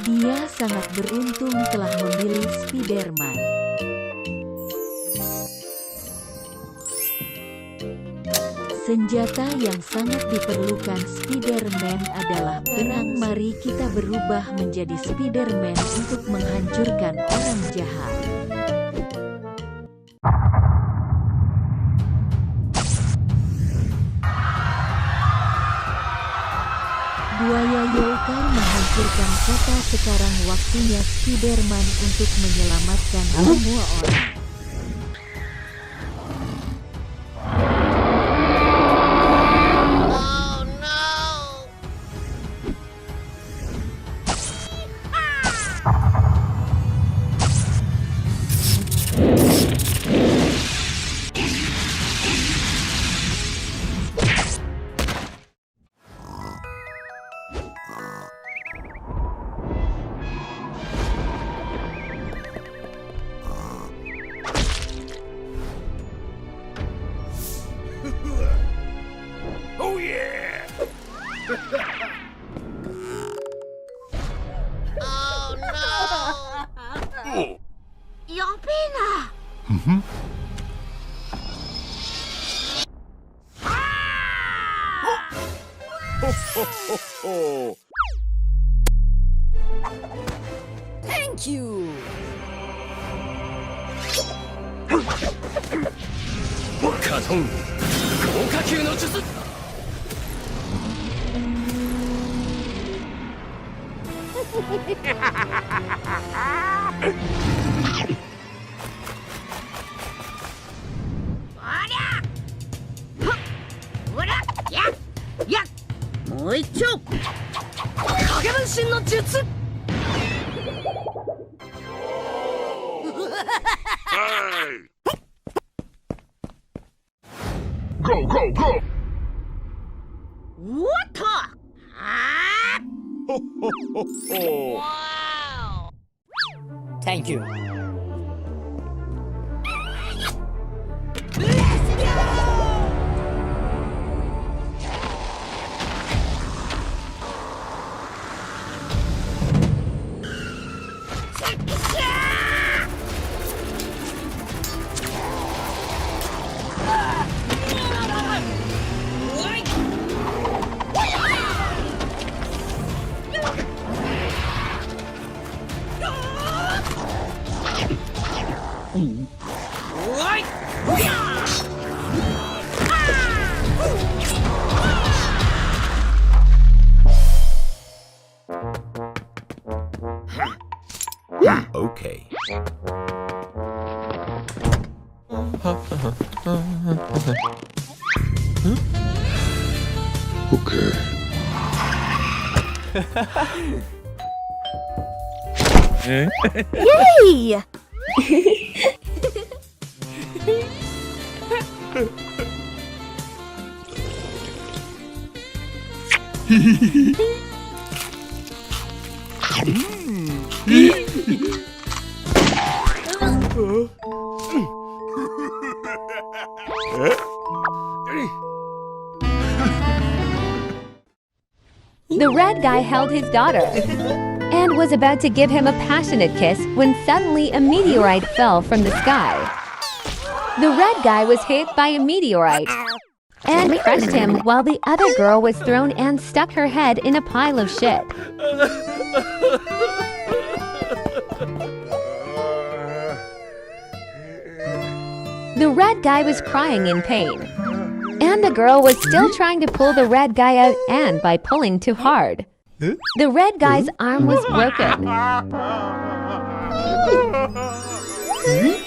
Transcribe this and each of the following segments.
Dia sangat beruntung telah memilih Spiderman. Senjata yang sangat diperlukan Spiderman adalah perang. Mari kita berubah menjadi Spiderman untuk menghancurkan orang jahat. Buaya Yolkai menghancurkan kota. Sekarang waktunya Spiderman untuk menyelamatkan semua orang. Oh yeah! Oh no! Oh. Yung pina! Ho, ho, ho, ho. Thank you! Katon, 高火球の術。もう一丁影分身の術Hey! Go, go, go! What? Ho, ho, ho, ho. Wow! Thank you. Let's go! Okay. Okay. Yay! The red guy held his daughter and was about to give him a passionate kiss when suddenly a meteorite fell from the sky. The red guy was hit by a meteorite and crushed him while the other girl was thrown and stuck her head in a pile of shit. The red guy was crying in pain, and the girl was still trying to pull the red guy out, and by pulling too hard, the red guy's arm was broken.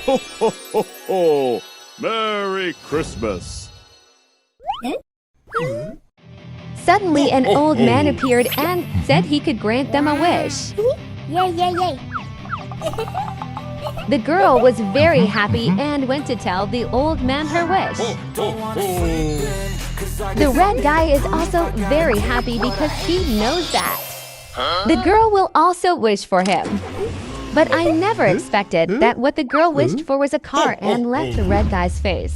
Ho, ho, ho, ho. Merry Christmas. Suddenly, an old man appeared and said he could grant them a wish. Yay, yay, yay! The girl was very happy and went to tell the old man her wish. Ho, ho, ho. The red guy is also very happy because he knows that. The girl will also wish for him. But I never expected that what the girl wished for was a car and left the red guy's face.